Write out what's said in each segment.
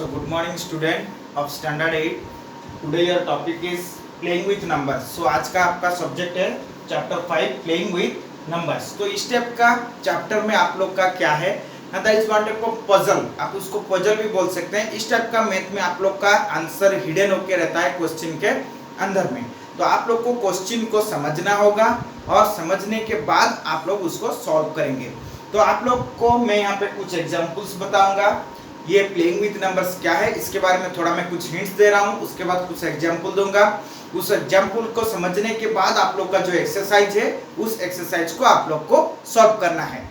So good morning student of standard 8. Today your topic is playing with numbers. So आज का आपका subject है chapter 5 playing with numbers. तो इस type का चैप्टर में आप लोग का क्या है ना, that is one type of puzzle, आप उसको पजल भी बोल सकते हैं। इस टाइप का मैथ में आप लोग का आंसर हिडन होके रहता है क्वेश्चन के अंदर में। तो आप लोग को क्वेश्चन को समझना होगा और समझने के बाद आप लोग उसको सॉल्व करेंगे। तो आप लोग को मैं यहाँ पे कुछ एग्जांपल्स बताऊंगा। ये प्लेइंग विद नंबर्स क्या है इसके बारे में थोड़ा मैं कुछ हिंट्स दे रहा हूँ, उसके बाद कुछ एग्जांपल दूंगा। उस एग्जांपल को समझने के बाद आप लोग का जो एक्सरसाइज है उस एक्सरसाइज को आप लोग को सॉल्व करना है।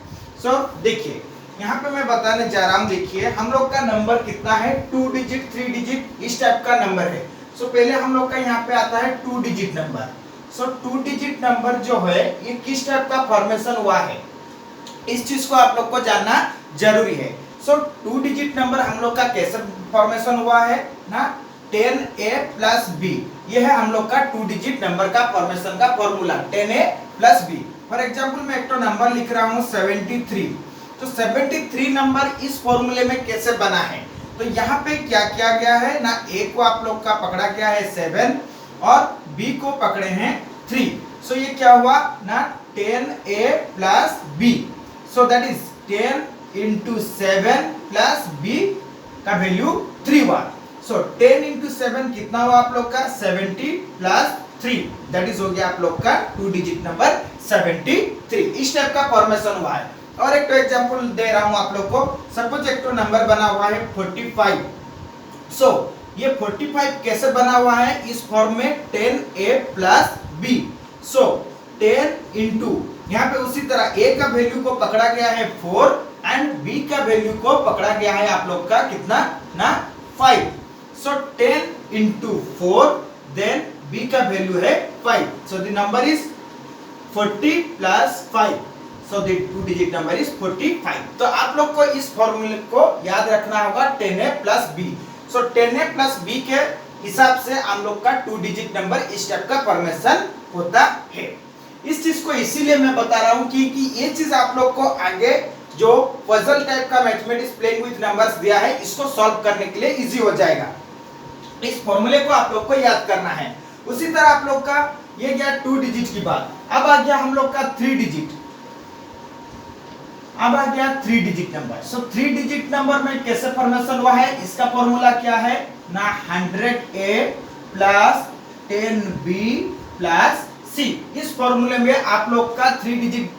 सो देखिए यहाँ पे मैं बताने जा रहा हूँ। देखिए हम लोग का नंबर कितना है, 2 डिजिट 3 डिजिट इस टाइप का नंबर है। सो पहले हम लोग का यहाँ पे आता है 2 डिजिट नंबर। सो 2 डिजिट नंबर जो है ये किस टाइप का फॉर्मेशन हुआ है, इस चीज को आप लोग को जानना जरूरी है। सो 2 डिजिट नंबर हम लोग का कैसे फॉर्मेशन हुआ है ना, 10a प्लस b, ये है हम लोग का 2 डिजिट नंबर का फॉर्मेशन का formula 10a plus b। For example मैं एक तो नंबर लिख रहा हूँ 73। तो 73 नंबर इस फॉर्मूले में कैसे बना है, तो यहाँ पे क्या किया गया है ना, a को आप लोग का पकड़ा गया है 7 और b को पकड़े हैं 3। सो ये क्या हुआ ना 10a plus b। So that is 10 into 7 plus b का वैल्यू 3 हुआ। सो 10 into 7 कितना हुआ आप लोग का 70 plus 3, दैट इज हो गया आप लोग का 2 डिजिट नंबर 73। इस टाइप का फॉर्मेशन हुआ है। और एक तो एग्जांपल दे रहा हूं आप लोग को। सपोज एक तो नंबर बना हुआ है 45। सो ये 45 कैसे बना हुआ है, इस फॉर्म में 10a plus b। सो 10 into यहाँ पे उसी तरह a का वैल्यू को पकड़ा गया है 4 एंड b का वैल्यू को पकड़ा गया है आप लोग का कितना ना 5। सो 10 into 4 देन b का वैल्यू है 5। So the number is 40 plus 5। So the 2 digit number is 45। तो आप लोग को इस फॉर्मूले को याद रखना होगा 10a plus b। सो 10a plus b के हिसाब से हम लोग का 2 डिजिट नंबर इस टाइप का फॉर्मेशन होता है। इस चीज को इसीलिए मैं बता रहा हूँ कि ये चीज आप लोग को आगे जो पजल टाइप का मैथमेटिक्स प्लेइंग विद नंबर्स दिया है इसको सॉल्व करने के लिए इजी हो जाएगा। इस फॉर्मूले को आप लोग को याद करना है। उसी तरह आप लोग का ये गया 2 डिजिट की बात। अब आ गया हम लोग का 3 डिजिट। अब आ गया 3 डिजिट नंबर। सो 3 डिजिट नंबर में कैसे फॉर्मेशन हुआ है, इसका फॉर्मूला क्या है ना 100a plus 10b plus c। इस फॉर्मूले में आप लोग का 3 डिजिट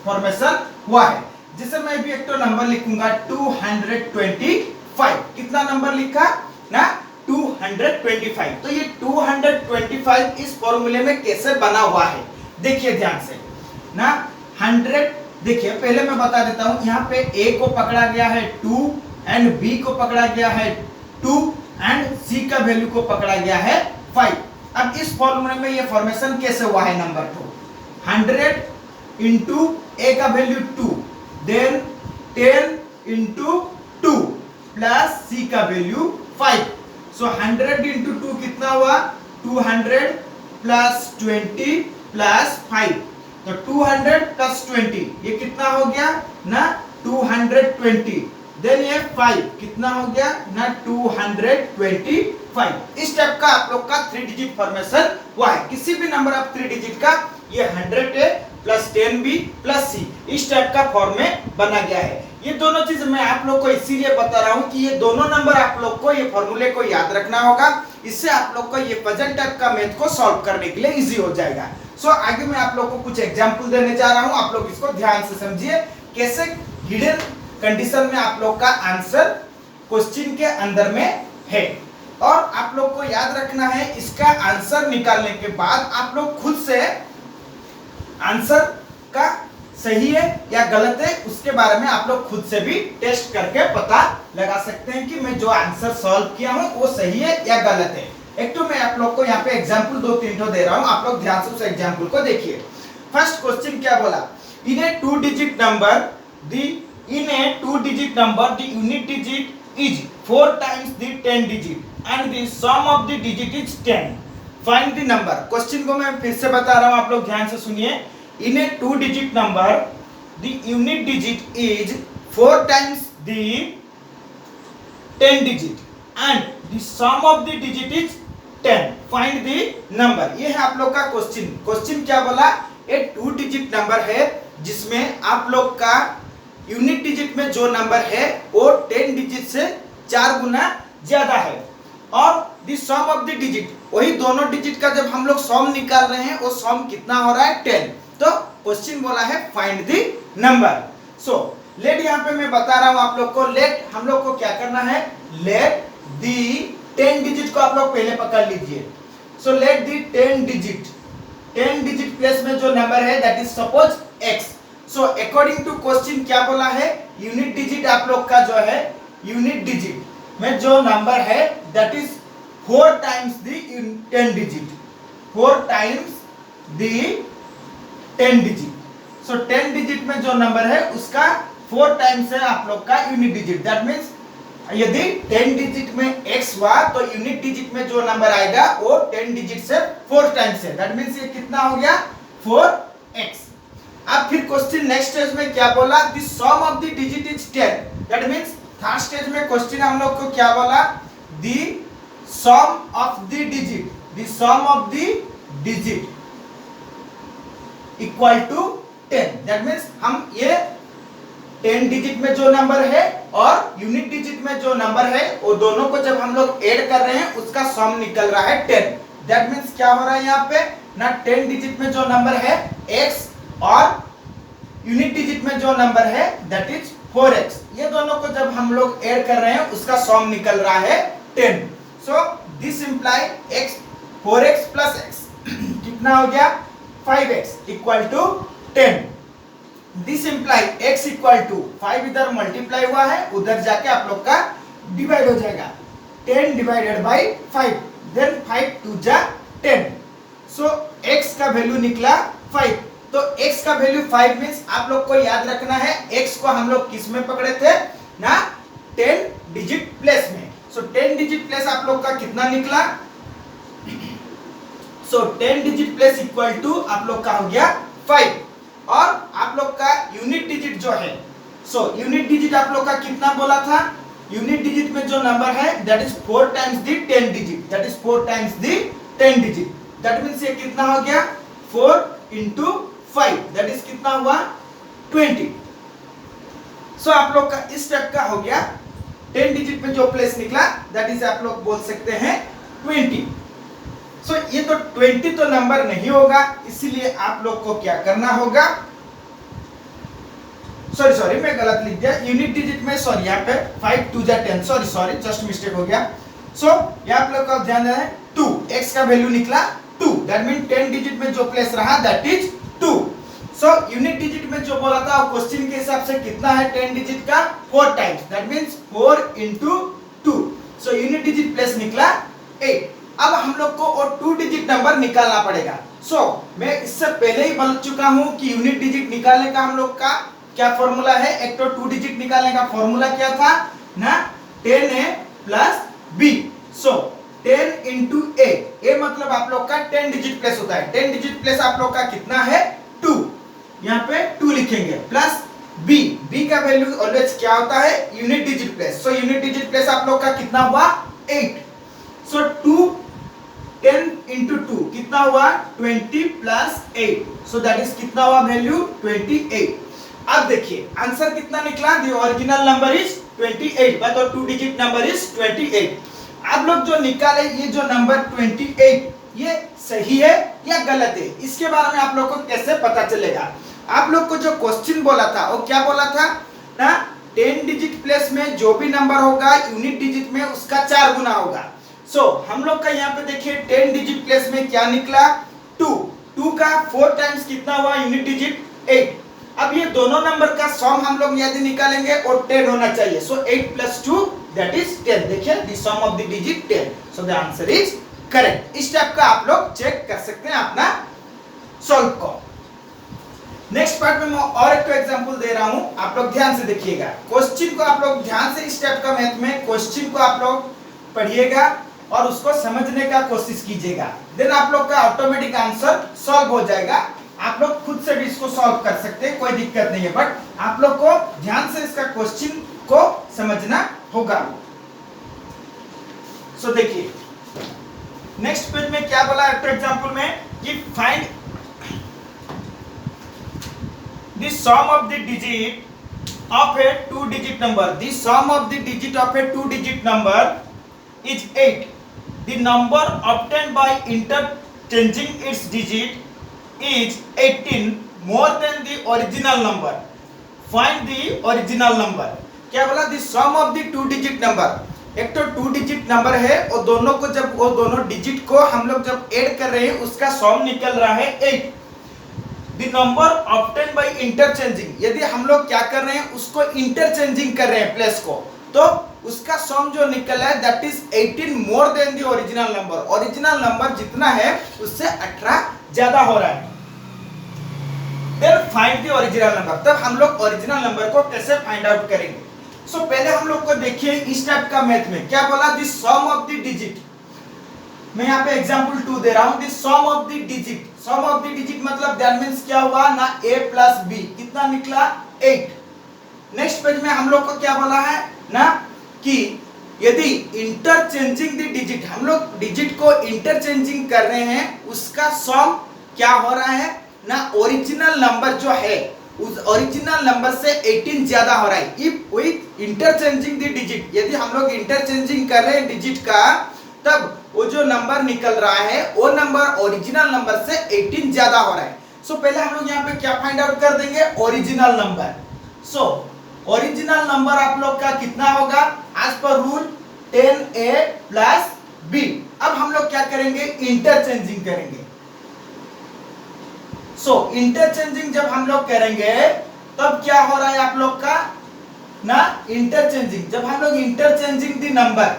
फॉर्मेशन हुआ है, जिसे मैं भी एक तो नंबर लिखूंगा 225। कितना नंबर लिखा ना 225। तो ये 225 इस फॉर्मूले में कैसे बना हुआ है देखिए ध्यान से ना 100। देखिए पहले मैं बता देता हूं, यहाँ पे a को पकड़ा गया है 2 एंड b को पकड़ा गया है 2 एंड c का वैल्यू को पकड़ा गया है 5। अब इस फॉर्मूले में ये फॉर्मेशन कैसे हुआ है नंबर 2 100 इंटू a का value 2 then 10 into 2 plus c का वैल्यू 5। सो 100 इंटू 2 कितना हुआ 200 प्लस 20 प्लस 5। तो 200 प्लस 20 ये कितना हो गया ना 220। देन ये 5 कितना हो गया ना 225। इस टाइप का आप लोग का 3 डिजिट फॉर्मेशन हुआ है। किसी भी नंबर ऑफ 3 डिजिट का ये 100a plus 10b plus c इस टाइप का फॉर्म में बना गया है। ये दोनों चीज मैं आप लोग को इसीलिए बता रहा हूँ कि ये दोनों नंबर आप लोग को ये फॉर्मूले को याद रखना होगा। इससे आप लोग को ये पजल टाइप का मैथ को सॉल्व करने के लिए इजी हो जाएगा। सो आगे मैं आप लोग को कुछ एग्जांपल देने जा रहा हूँ, आप लोग इसको ध्यान से समझिए कैसे हिडन कंडीशन में आप लोग का आंसर क्वेश्चन के अंदर में है। और आप लोग को याद रखना है इसका आंसर निकालने के बाद आप लोग खुद से आंसर का सही है या गलत है उसके बारे में आप लोग खुद से भी टेस्ट करके पता लगा सकते हैं कि मैं जो आंसर सॉल्व किया हूं वो सही है या गलत है। एक तो मैं आप लोग को यहाँ पे एग्जांपल 2-3 दे रहा हूं, आप लोग ध्यान से उस एग्जांपल को देखिए। फर्स्ट क्वेश्चन क्या बोला, in a 2 digit number the unit digit is 4 times the 10 digit and the sum of the digit is 10, find the number. Question को मैं फिर से बता रहा हूं, आप लोग ध्यान से सुनिए। In a 2 digit number the unit digit is 4 times the 10 digit and the sum of the digit is 10, find the number. ये है आप लोग का क्वेश्चन। क्वेश्चन क्या बोला, एक 2 डिजिट नंबर है जिसमें आप लोग का यूनिट डिजिट में जो नंबर है वो 10 डिजिट से 4 गुना ज्यादा है, और the sum of the digit, वही दोनों डिजिट का जब हम लोग सम निकाल रहे हैं वो सम कितना हो रहा है 10। तो क्वेश्चन बोला है find the number. So let, यहाँ पे मैं बता रहा हूं आप लोग को, लेट हम लोग को क्या करना है, लेट दी 10 डिजिट को आप लोग पहले पकड़ लीजिए। So let the 10 digit place में जो नंबर है that is suppose x। So according to question क्या बोला है, यूनिट डिजिट आप लोग का जो है, यूनिट डिजिट में जो नंबर है that is 4 times the 10 digit, 4 times the 10 digit. So 10 digit में जो नंबर है उसका 4 टाइम्स है आप लोग का यूनिट डिजिट। दैट मीन्स यदि 10 डिजिट में x हुआ तो यूनिट डिजिट में जो नंबर आएगा वो 10 डिजिट से 4 टाइम्स है। दैट मीन्स ये कितना हो गया 4x। अब फिर क्वेश्चन नेक्स्ट स्टेज में क्या बोला, the sum of the digit is 10। That means third stage में क्वेश्चन हम लोग को क्या बोला, the sum of the digit, the sum of the digit equal to 10। That means हम ये 10 डिजिट में जो नंबर है और यूनिट डिजिट में जो नंबर है वो दोनों को जब हम लोग ऐड कर रहे हैं उसका सम निकल रहा है 10। दैट मीन्स क्या हो रहा है यहाँ पे ना, 10 डिजिट में जो नंबर है x और यूनिट डिजिट में जो नंबर है दैट इज 4x, ये दोनों को जब हम लोग ऐड कर रहे हैं उसका सम निकल रहा है 10। So this imply x 4x plus x कितना हो गया 5x equal to 10। This imply x equal to 5 इधर मल्टीप्लाई हुआ है, उधर जाके आप लोग का डिवाइड हो जाएगा, 10 डिवाइडेड बाई 5, देन 5 2 जा 10। सो x का वैल्यू निकला 5। तो x का वैल्यू 5 मींस आप लोग को याद रखना है x को हम लोग किस में पकड़े थे ना, 10 डिजिट प्लेस में। सो 10 डिजिट प्लेस आप लोग का कितना निकला, सो 10 डिजिट प्लेस इक्वल टू आप लोग का हो गया 5, और आप लोग का यूनिट डिजिट जो है, सो यूनिट डिजिट आप लोग का कितना बोला था, यूनिट डिजिट में जो नंबर है that is 4 times the 10 digit, that is 4 times the 10 digit. That means ये कितना हो गया 4 into 5, दैट इज कितना हुआ 20। सो आप लोग का इस स्टेप का हो गया, 10 डिजिट में जो प्लेस निकला दैट इज आप लोग बोल सकते हैं 20। सो ये तो 20 तो नंबर नहीं होगा, इसीलिए आप लोग को क्या करना होगा, सॉरी मैं गलत लिख दिया, यूनिट डिजिट में सॉरी यहाँ पे 5 2 जा 10, सॉरी जस्ट मिस्टेक हो गया। सो यहाँ आप लोग का ध्यान देना है 2, x का वैल्यू निकला 2, दैट मीन 10 डिजिट में जो प्लेस रहा that is 2। So unit digit में जो बोला था क्वेश्चन के हिसाब से कितना है 10 डिजिट का 4 times, that means 4 into 2। So unit digit place निकला 8। अब हम लोग को और 2 डिजिट नंबर निकालना पड़ेगा। सो मैं इससे पहले ही बोल चुका हूं कि यूनिट डिजिट निकालने का हम लोग का क्या फॉर्मूला है, एक तो 2 डिजिट निकालने का फॉर्मूला क्या था ना, 10a plus b। So 10 into a मतलब आप लोग का 10 डिजिट प्लेस होता है, 10 डिजिट प्लेस आप लोग का कितना है 2, यहाँ पे 2 लिखेंगे, प्लस b का वैल्यू ऑलवेज क्या होता है unit digit place. So unit digit place आप लोग का कितना हुआ 8। सो 10 into 2 कितना हुआ 20 प्लस 8, सो दैट इज कितना हुआ वैल्यू 28। अब देखिए आंसर कितना निकला, the original number is 28 but और 2 डिजिट नंबर इज 28। आप लोग जो निकाले ये जो नंबर 28 ये सही है या गलत है, इसके बारे में आप लोग को कैसे पता चलेगा। आप लोग को जो क्वेश्चन बोला था वो क्या बोला था ना, 10 डिजिट प्लेस में जो भी नंबर होगा यूनिट डिजिट में उसका 4 गुना होगा। सो हम लोग का यहाँ पे देखिए 10 डिजिट प्लेस में क्या निकला 2 का 4 टाइम्स कितना हुआ यूनिट डिजिट 8। अब ये दोनों नंबर का सम हम लोग यदि निकालेंगे और 10 होना चाहिए। So 8 plus 2 that is 10। देखिए the sum of the digit 10, so the answer is correct. इस टाइप का आप लोग चेक कर सकते हैं अपना सॉल्व को। नेक्स्ट पार्ट में मैं और एक एग्जांपल दे रहा हूं, आप लोग ध्यान से देखिएगा क्वेश्चन को, आप लोग ध्यान से इस टाइप का मैथ में क्वेश्चन को आप लोग पढ़िएगा और उसको समझने का कोशिश कीजिएगा, देन आप लोग का ऑटोमेटिक आंसर सॉल्व हो जाएगा। आप लोग खुद से भी इसको सॉल्व कर सकते हैं, कोई दिक्कत नहीं है, बट आप लोग को ध्यान से इसका क्वेश्चन को समझना होगा। सो देखिए नेक्स्ट पेज में क्या बोला है एग्जांपल में कि find the sum of the digit of a 2 digit number. The sum of the digit of a 2 digit number is 8। The number obtained by interchanging its digit is 18 more than the original number. Find the original number. क्या बोला? The sum of the 2 digit number. एक तो 2 digit number है और दोनों को जब वो दोनों डिजिट को हम लोग जब ऐड कर रहे हैं उसका सम निकल रहा है 8। The number obtained by interchanging, यदि हम लोग क्या कर रहे हैं उसको इंटरचेंजिंग कर रहे हैं प्लेस को, तो उसका सम जो निकला है that is 18 more than the original number. Original number जितना है उससे 18 ज्यादा हो रहा है। Then find the original number. तब हम लोग ओरिजिनल नंबर को कैसे फाइंड आउट करेंगे? सो पहले हम लोग को देखिए इस टाइप का मैथ में क्या बोला? The sum of the digit. मैं यहाँ पे एग्जांपल 2 दे रहा हूं। The sum of the digit, sum of the digit मतलब दैट मींस क्या हुआ ना a प्लस b, कितना निकला 8। नेक्स्ट पेज में हम लोग को क्या बोला है ना कि यदि इंटरचेंजिंग द डिजिट, हम लोग डिजिट को इंटरचेंजिंग कर रहे हैं उसका सम क्या हो रहा है ना ओरिजिनल नंबर जो है उस ओरिजिनल नंबर से 18 ज्यादा हो रहा है। If with interchanging the digit, यदि हम लोग इंटरचेंजिंग कर रहे हैं डिजिट का तब वो जो नंबर निकल रहा है वो नंबर ओरिजिनल नंबर से 18 ज्यादा हो रहा है। सो पहले हम लोग यहाँ पे क्या फाइंड आउट कर देंगे? Original number. So original number आप लोग का कितना होगा? As per rule 10a plus b। अब हम लोग क्या करेंगे? इंटरचेंजिंग करेंगे। सो इंटरचेंजिंग जब हम लोग करेंगे तब क्या हो रहा है आप लोग का ना इंटरचेंजिंग, जब हम लोग इंटरचेंजिंग दी नंबर,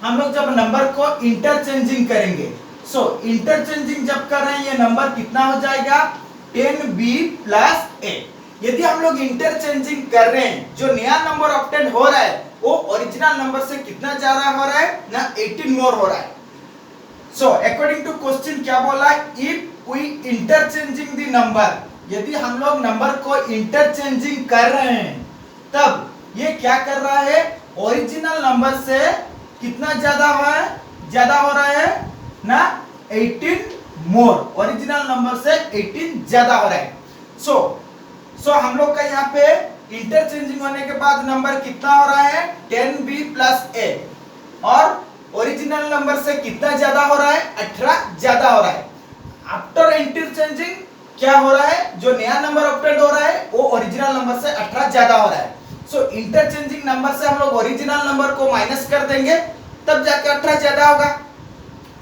हम लोग जब नंबर को इंटरचेंजिंग करेंगे, सो इंटरचेंजिंग जब कर रहे हैं ये नंबर कितना हो जाएगा? 10b plus a। यदि हम लोग इंटरचेंजिंग कर रहे हैं जो नया नंबर ऑब्टेन हो रहा है वो ओरिजिनल नंबर से कितना ज्यादा हो रहा है ना 18 मोर हो रहा है। सो अकॉर्डिंग टू क्वेश्चन क्या बोला? If we interchanging the number, यदि हम लोग नंबर को इंटरचेंजिंग कर रहे हैं तब ये क्या कर रहा है? ओरिजिनल नंबर से कितना ज्यादा हो रहा है? ज्यादा हो रहा है ना 18 मोर। ओरिजिनल नंबर से 18 ज्यादा हो रहा है। सो हम लोग का यहाँ पे इंटरचेंजिंग होने के बाद नंबर कितना हो रहा है? 10b प्लस a और ओरिजिनल नंबर से कितना ज्यादा हो रहा है? 18 ज्यादा हो रहा है। आफ्टर इंटरचेंजिंग क्या हो रहा है? जो नया नंबर ऑब्टेन हो रहा है वो ओरिजिनल नंबर से 18 ज्यादा हो रहा है। सो इंटरचेंजिंग नंबर से हम लोग ओरिजिनल नंबर को माइनस कर देंगे तब जाके 18 ज्यादा होगा।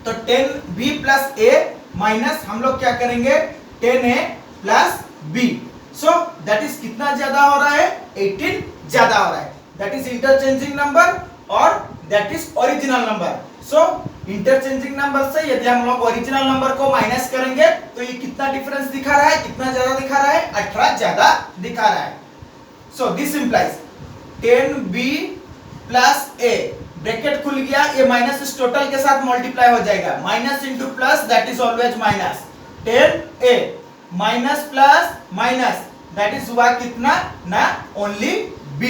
तो 10b प्लस a माइनस हम लोग क्या करेंगे? 10a plus b। So that is कितना ज्यादा हो रहा है? 18 ज्यादा हो रहा है। दैट इज इंटरचेंजिंग नंबर और that is original number. So interchanging number से यदि हम लोग ओरिजिनल नंबर को माइनस करेंगे तो ये कितना डिफरेंस दिखा रहा है? कितना ज्यादा दिखा रहा है? 18 ज्यादा दिखा रहा है। So this implies 10b plus a, bracket खुल गया, ये माइनस इस टोटल के साथ मल्टीप्लाई हो जाएगा। Minus into plus that is always minus. 10a minus plus minus that is हुआ कितना ना only b।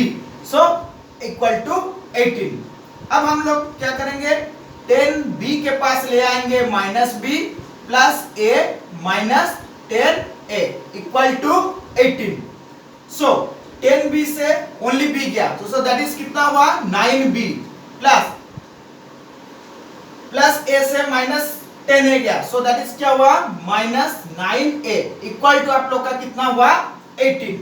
So equal to 18। अब हम लोग क्या करेंगे? 10b के पास ले आएंगे minus b plus a minus 10a equal to 18। So 10b से ओनली b गया तो सो दैट इज कितना हुआ? 9b प्लस a से माइनस 10a गया सो दैट इज क्या हुआ? माइनस 9a इक्वल टू आप लोग का कितना हुआ? 18।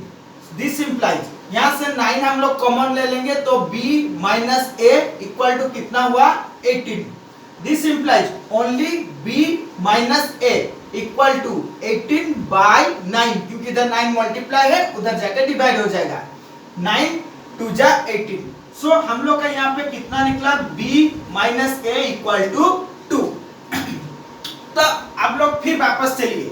दिस इंप्लाइज यहां से 9 हम लोग कॉमन ले लेंगे तो b minus a equal to कितना हुआ? 18। This implies only b minus a equal to 18 by 9, क्योंकि इधर 9 मल्टीप्लाई है उधर जाकर डिवाइड हो जाएगा। 9 2 जा 18। सो हम लोग का यहाँ पे कितना निकला? b minus a equal to 2। तो आप लोग फिर वापस चलिए,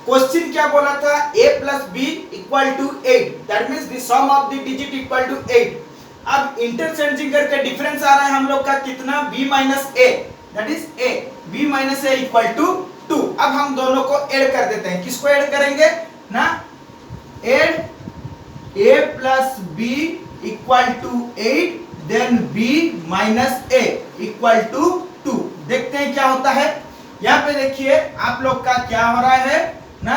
क्वेश्चन क्या बोला था? a plus b equal to 8, that means the sum of the digit equal to 8। अब इंटरचेंजिंग करके डिफरेंस आ रहा है हम लोग का कितना? b minus a that is a, b minus a equal to 2। अब हम दोनों को ऐड कर देते हैं। किसको ऐड करेंगे ना? Add a plus b equal to 8 then b minus a equal to 2। देखते हैं क्या होता है। यहाँ पे देखिए आप लोग का क्या हो रहा है ना,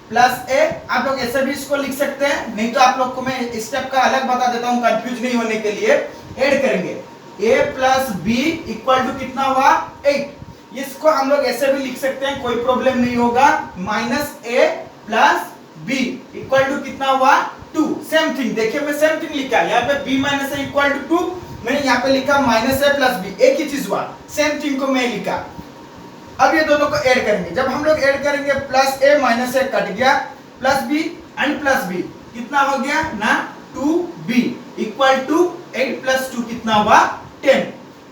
प्लस a। आप लोग ऐसे भी इसको लिख सकते हैं, नहीं तो आप लोग को मैं स्टेप का अलग बता देता हूँ कंफ्यूज नहीं होने के लिए। ऐड करेंगे a plus b equal to कितना हुआ 8। इसको हम लोग ऐसे भी लिख सकते हैं, कोई प्रॉब्लम नहीं होगा। Minus a plus b equal to कितना हुआ 2। सेम थिंग देखिए, मैं सेम थिंग लिखा है यहाँ पे b minus a equal to 2, मैंने यहाँ पे लिखा माइनस a प्लस b, एक ही चीज हुआ, सेम थिंग को मैं लिखा। अब ये दोनों को ऐड करेंगे, जब हम लोग ऐड करेंगे plus a minus a cut गया, plus b and plus b कितना हो गया ना 2b इक्वल टू 8 प्लस 2 कितना हुआ 10।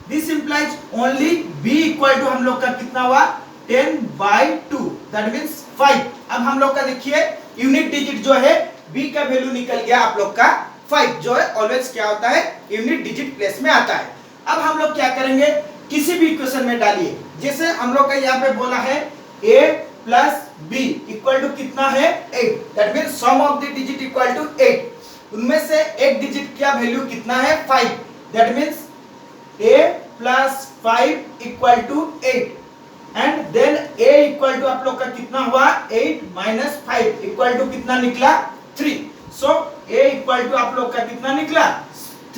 This implies only b equal to हम लोग का कितना हुआ 10/2, दैट मींस 5। अब हम लोग का देखिए यूनिट डिजिट जो है b का वैल्यू निकल गया आप लोग का 5, जो है ऑलवेज क्या होता है यूनिट डिजिट प्लेस में आता है। अब हम लोग क्या करेंगे, किसी भी इक्वेशन में डालिए। जैसे हम लोग का यहाँ पे बोला है a plus b equal to कितना है 8, that means sum of the digit equal to 8। उनमें से एक डिजिट का वैल्यू कितना है 5, that means a plus 5 equal to 8 and then a equal to आप लोग का कितना हुआ 8 माइनस 5 इक्वल टू कितना निकला 3। सो a इक्वल टू आप लोग का कितना निकला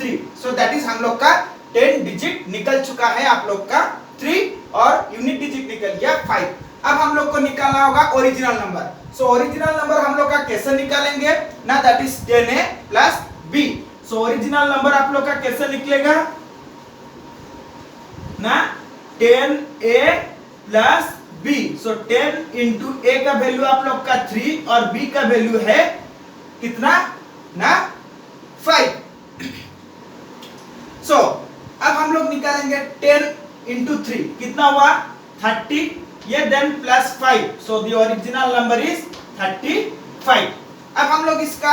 3। सो दैट इज हम लोग का 10 डिजिट निकल चुका है आप लोग का 3 और यूनिट डिजिट निकल गया 5। अब हम लोग को निकालना होगा original number. So original number हम लोग का कैसे निकालेंगे ना, that is 10a plus b। So original number आप लोग का कैसे निकलेगा ना 10a plus b। So 10 into a का वैल्यू आप लोग का 3 और b का वैल्यू है कितना ना 5। सो अब हम लोग निकालेंगे 10 इंटू 3 कितना हुआ 30, ये then plus 5। So the original number is 35। अब हम लोग इसका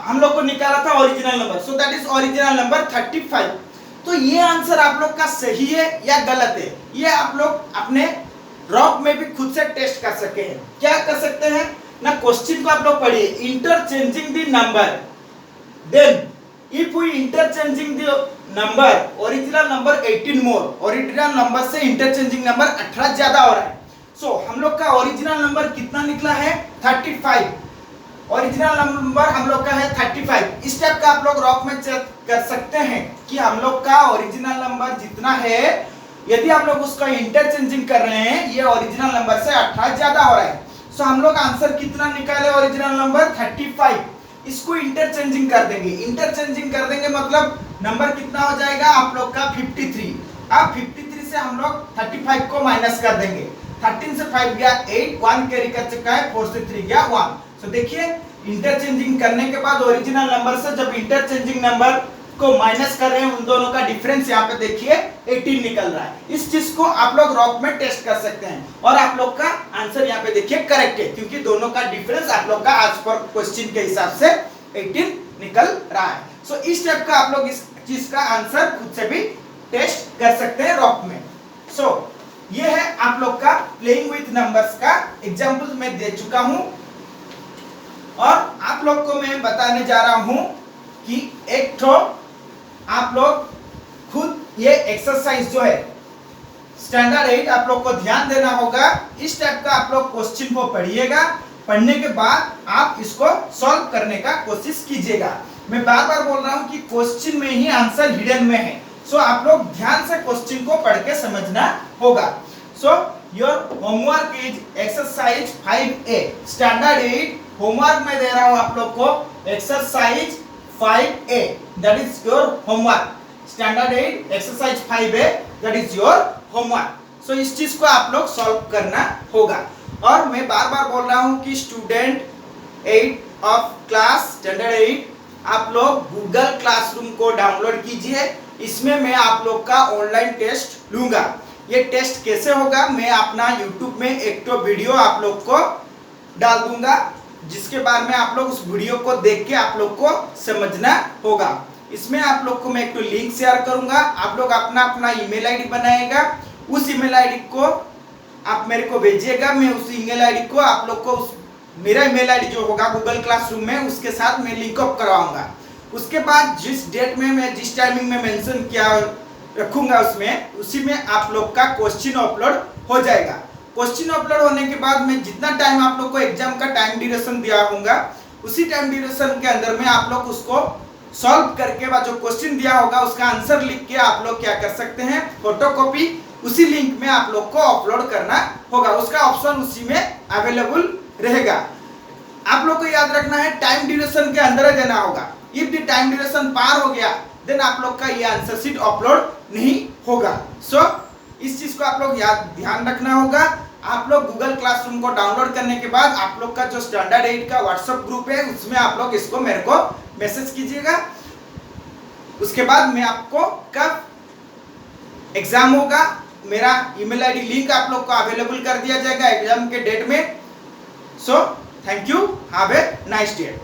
हम लोग को निकाला था original number, so that is original number 35। तो ये आंसर आप लोग का सही है या गलत है, ये आप लोग अपने रॉक में भी खुद से टेस्ट कर सकते हैं। क्या कर सकते हैं ना, क्वेश्चन को आप लोग पढ़िए, interchanging the number, then if we interchanging the number original number 18 more, original number से interchanging number 18 ज्यादा हो रहा है। सो हम लोग का ओरिजिनल नंबर कितना निकला है 35। ओरिजिनल नंबर हम लोग का है 35। इस टाइप का आप लोग रॉक में चेक कर सकते हैं कि हम लोग का ओरिजिनल नंबर जितना है, यदि आप लोग उसका इंटरचेंजिंग कर रहे हैं, ये ओरिजिनल नंबर से 18 ज्यादा हो रहा है। सो हम लोग आंसर कितना निकाले ओरिजिनल नंबर 35। इसको इंटरचेंजिंग कर देंगे, इंटरचेंजिंग कर देंगे मतलब नंबर कितना हो जाएगा आप लोग का 53। अब 53 से हम लोग 35 को माइनस कर देंगे, 13 से 5 गया 8, 1 कैरी कर चुका है, 4 से 3 गया 1। सो देखिए इंटरचेंजिंग करने के बाद ओरिजिनल नंबर से जब इंटरचेंजिंग नंबर को माइनस कर रहे हैं, उन दोनों का डिफरेंस यहाँ पे देखिए 18 निकल रहा है। इस चीज को आप लोग रॉक में टेस्ट कर सकते हैं और आप लोग का आंसर यहाँ पे देखिए करेक्ट है, क्योंकि दोनों का डिफरेंस आप लोग का आज पर क्वेश्चन के हिसाब से 18 निकल रहा है। सो इस टाइप का आप लोग इस चीज का आंसर खुद से भी टेस्ट कर सकते हैं रॉक में। सो ये है आप लोग का प्लेइंग विथ नंबर्स का एग्जाम्पल मैं दे चुका हूं और आप लोग को मैं बताने जा रहा हूं कि एक तो आप लोग खुद ये एक्सरसाइज जो है स्टैंडर्ड 8 आप लोग को ध्यान देना होगा। इस टाइप का आप लोग क्वेश्चन को पढ़िएगा, पढ़ने के बाद आप इसको सॉल्व करने का कोशिश कीजिएगा। मैं बार बार बोल रहा हूं कि क्वेश्चन में ही आंसर हिडन में है। सो आप लोग ध्यान से क्वेश्चन को पढ़ के समझना होगा। So your homework is exercise 5A standard 8 homework में दे रहा हूं आप लोग को exercise 5A, that is your homework. Standard 8 exercise 5A that is your homework. So इस चीज को आप लोग सॉल्व करना होगा। और मैं बार बार बोल रहा हूं कि स्टूडेंट 8 ऑफ क्लास स्टैंडर्ड 8 आप लोग गूगल क्लासरूम को डाउनलोड कीजिए। इसमें मैं आप लोग का ऑनलाइन टेस्ट लूंगा। ये टेस्ट कैसे होगा मैं अपना यूट्यूब में एक तो वीडियो आप लोग को डाल दूंगा, जिसके बाद में आप लोग उस वीडियो को देख के आप लोग को समझना होगा। इसमें आप लोग को मैं एक तो लिंक शेयर करूंगा, आप लोग अपना अपना ईमेल आईडी बनाएगा, उस ईमेल आईडी को आप मेरे को भेजिएगा। मैं उस ईमेल आईडी को आप लोग को मेरा ईमेल आईडी जो होगा गूगल क्लासरूम में उसके साथ मैं लिंक अप करवाऊंगा। उसके बाद जिस डेट में मैं जिस टाइमिंग में मेंशन किया रखूंगा उसमें उसी में आप लोग का क्वेश्चन अपलोड हो जाएगा। क्वेश्चन अपलोड होने के बाद मैं जितना टाइम आप लोग को एग्जाम का टाइम ड्यूरेशन दिया होगा उसी टाइम ड्यूरेशन के अंदर में आप लोग उसको सॉल्व करके बाद जो क्वेश्चन दिया होगा उसका आंसर लिख के आप लोग क्या कर सकते हैं, फोटोकॉपी उसी लिंक में आप लोग को अपलोड करना होगा। उसका ऑप्शन उसी में अवेलेबल रहेगा। आप लोग को याद रखना है टाइम ड्यूरेशन के अंदर देना होगा। इफ द टाइम ड्यूरेशन पार हो गया देन आप लोग का ये आंसर शीट अपलोड नहीं होगा। सो इस चीज को आप लोग ध्यान रखना होगा। आप लोग गूगल क्लासरूम को डाउनलोड करने के बाद आप लोग का जो स्टैंडर्ड 8 का व्हाट्सएप ग्रुप है उसमें आप लोग इसको मेरे को मैसेज कीजिएगा। उसके बाद मैं आपको कब एग्जाम होगा मेरा ईमेल आईडी लिंक आप लोग को अवेलेबल कर दिया जाएगा एग्जाम के डेट में। So thank you, have a nice day.